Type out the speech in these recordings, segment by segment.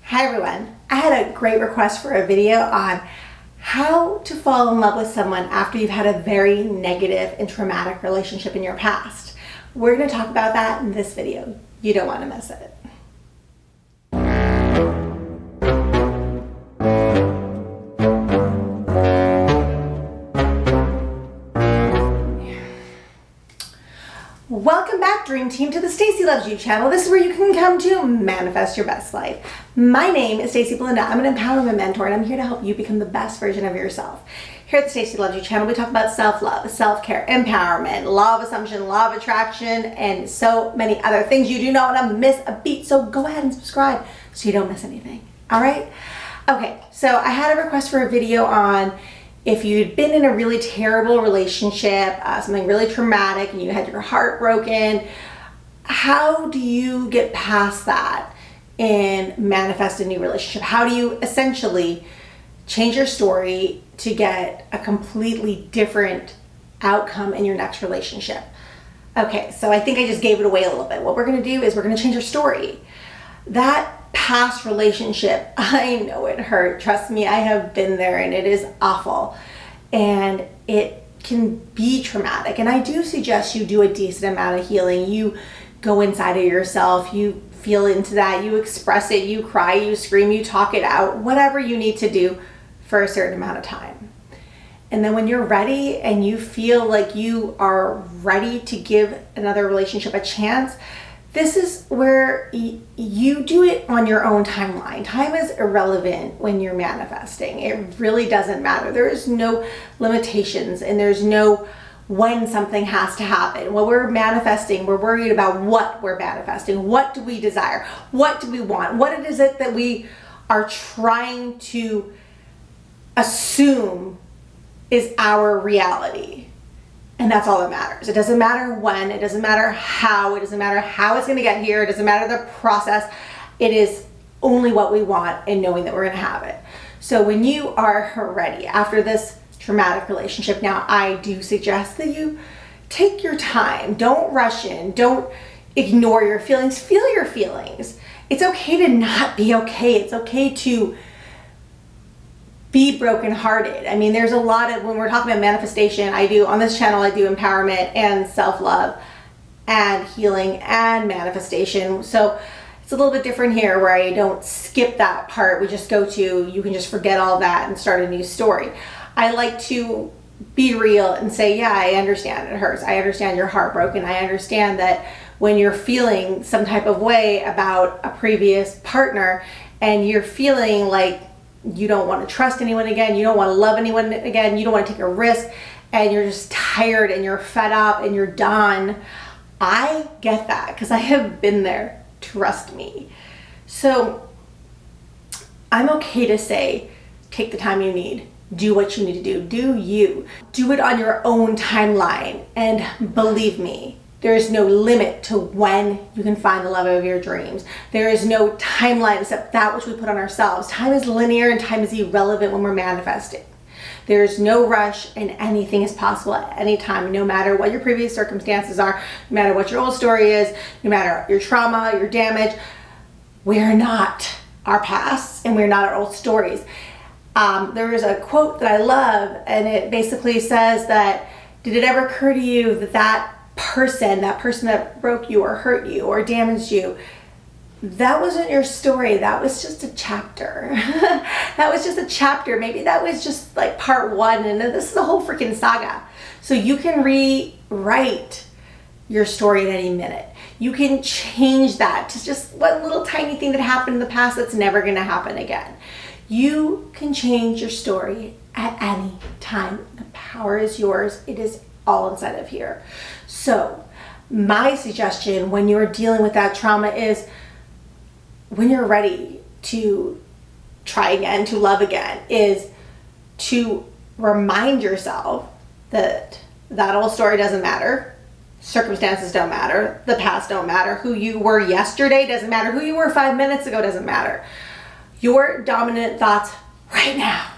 Hi everyone, I had a great request for a video on how to fall in love with someone after you've had a very negative and traumatic relationship in your past. We're going to talk about that in this video. You don't want to miss it. Welcome back, Dream Team, to the Stacy Loves You channel. This is where you can come to manifest your best life. My name is Stacy Belinda. I'm an empowerment mentor, and I'm here to help you become the best version of yourself. Here at the Stacy Loves You channel, we talk about self-love, self-care, empowerment, law of assumption, law of attraction, and so many other things. You do not want to miss a beat, so go ahead and subscribe so you don't miss anything. All right? Okay, so I had a request for a video on if you'd been in a really terrible relationship, something really traumatic, and you had your heart broken, how do you get past that and manifest a new relationship? How do you essentially change your story to get a completely different outcome in your next relationship? Okay, so I think I just gave it away a little bit. What we're gonna do is we're gonna change your story. That past relationship, I know it hurt. Trust me, I have been there, and it is awful. And it can be traumatic. And I do suggest you do a decent amount of healing. You go inside of yourself, you feel into that, you express it, you cry, you scream, you talk it out, whatever you need to do for a certain amount of time. And then when you're ready and you feel like you are ready to give another relationship a chance, this is where you do it on your own timeline. Time is irrelevant when you're manifesting. It really doesn't matter. There is no limitations, and there's no when something has to happen. When we're manifesting, we're worried about what we're manifesting. What do we desire? What do we want? What is it that we are trying to assume is our reality? And that's all that matters. It doesn't matter when, it doesn't matter how, it doesn't matter how it's gonna get here, it doesn't matter the process. It is only what we want and knowing that we're gonna have it. So when you are ready after this traumatic relationship, now I do suggest that you take your time. Don't rush in, don't ignore your feelings, feel your feelings. It's okay to not be okay. It's okay to be brokenhearted. I mean, there's a lot of, when we're talking about manifestation, on this channel, I do empowerment and self-love and healing and manifestation. So it's a little bit different here where I don't skip that part. We just go to, you can just forget all that and start a new story. I like to be real and say, yeah, I understand it hurts. I understand you're heartbroken. I understand that when you're feeling some type of way about a previous partner and you're feeling like you don't want to trust anyone again, you don't want to love anyone again, you don't want to take a risk, and you're just tired and you're fed up and you're done. I get that because I have been there, trust me. So I'm okay to say, take the time you need, do what you need to do you. Do it on your own timeline, and believe me, there is no limit to when you can find the love of your dreams. There is no timeline except that which we put on ourselves. Time is linear and time is irrelevant when we're manifesting. There is no rush, and anything is possible at any time, no matter what your previous circumstances are, no matter what your old story is, no matter your trauma, your damage. We're not our pasts, and we're not our old stories. There is a quote that I love, and it basically says that, did it ever occur to you that that person that broke you or hurt you or damaged you, that wasn't your story, that was just a chapter. That was just a chapter. Maybe that was just like part one, and this is a whole freaking saga. So you can rewrite your story at any minute. You can change that to just one little tiny thing that happened in the past that's never going to happen again. You can change your story at any time. The power is yours. It is all inside of here. So my suggestion when you're dealing with that trauma is, when you're ready to try again, to love again, is to remind yourself that that old story doesn't matter. Circumstances don't matter. The past don't matter. Who you were yesterday doesn't matter. Who you were 5 minutes ago doesn't matter. Your dominant thoughts right now,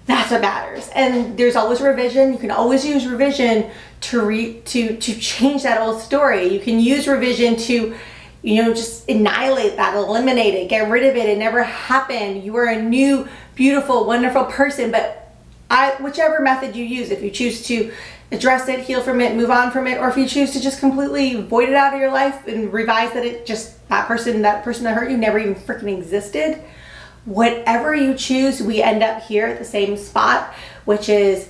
that's what matters. And there's always revision. You can always use revision to change that old story. You can use revision to just annihilate that, eliminate it, get rid of it. It never happened. You are a new, beautiful, wonderful person. But whichever method you use, if you choose to address it, heal from it, move on from it, or if you choose to just completely void it out of your life and revise that person that hurt you never even freaking existed. Whatever you choose, we end up here at the same spot, which is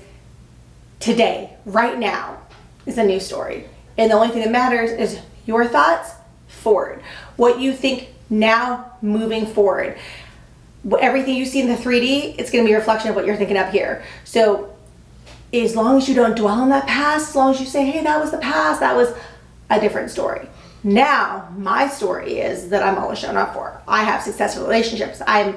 today, right now, is a new story. And the only thing that matters is your thoughts forward. What you think now, moving forward. Everything you see in the 3D, it's going to be a reflection of what you're thinking up here. So as long as you don't dwell on that past, as long as you say, hey, that was the past, that was a different story. Now, my story is that I'm always shown up for. I have successful relationships. I'm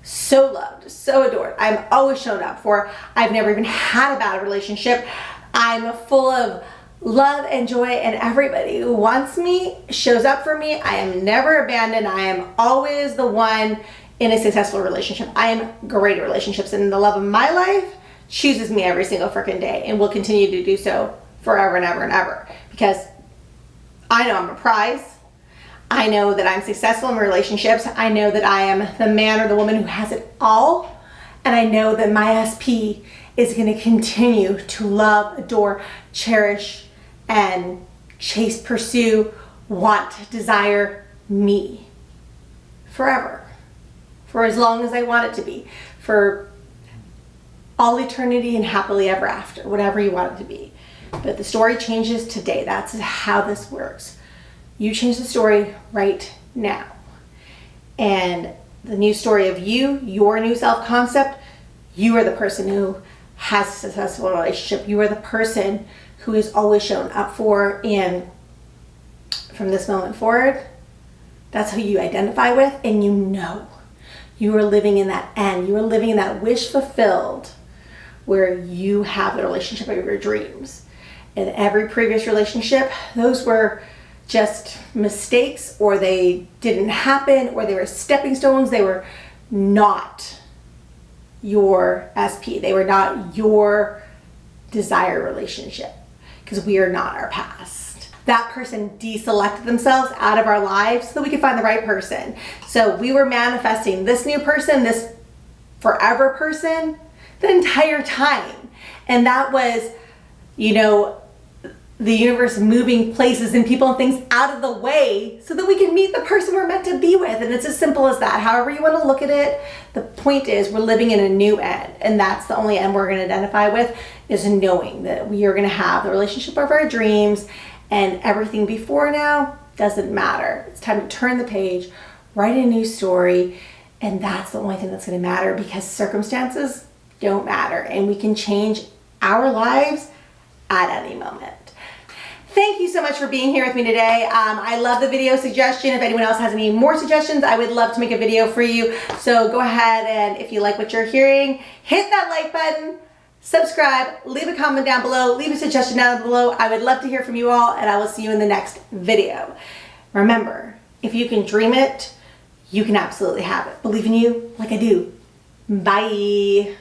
so loved, so adored. I'm always shown up for. I've never even had a bad relationship. I'm full of love and joy, and everybody who wants me shows up for me. I am never abandoned. I am always the one in a successful relationship. I am great at relationships, and the love of my life chooses me every single freaking day and will continue to do so forever and ever and ever, because I know I'm a prize. I know that I'm successful in relationships. I know that I am the man or the woman who has it all. And I know that my SP is going to continue to love, adore, cherish, and chase, pursue, want, desire me forever. For as long as I want it to be. For all eternity and happily ever after. Whatever you want it to be. But the story changes today. That's how this works. You change the story right now. And the new story of you, your new self-concept, you are the person who has a successful relationship. You are the person who is always shown up for, and from this moment forward, that's who you identify with, and you are living in that end. You are living in that wish fulfilled where you have the relationship of your dreams. In every previous relationship, those were just mistakes, or they didn't happen, or they were stepping stones. They were not your SP. They were not your desired relationship, because we are not our past. That person deselected themselves out of our lives so that we could find the right person. So we were manifesting this new person, this forever person, the entire time. And that was, the universe moving places and people and things out of the way so that we can meet the person we're meant to be with. And it's as simple as that. However you want to look at it, the point is we're living in a new end. And that's the only end we're going to identify with, is knowing that we are going to have the relationship of our dreams, and everything before now doesn't matter. It's time to turn the page, write a new story, and that's the only thing that's going to matter, because circumstances don't matter, and we can change our lives at any moment. Thank you so much for being here with me today. I love the video suggestion. If anyone else has any more suggestions, I would love to make a video for you. So go ahead, and if you like what you're hearing, hit that like button, subscribe, leave a comment down below, leave a suggestion down below. I would love to hear from you all, and I will see you in the next video. Remember, if you can dream it, you can absolutely have it. Believe in you like I do. Bye.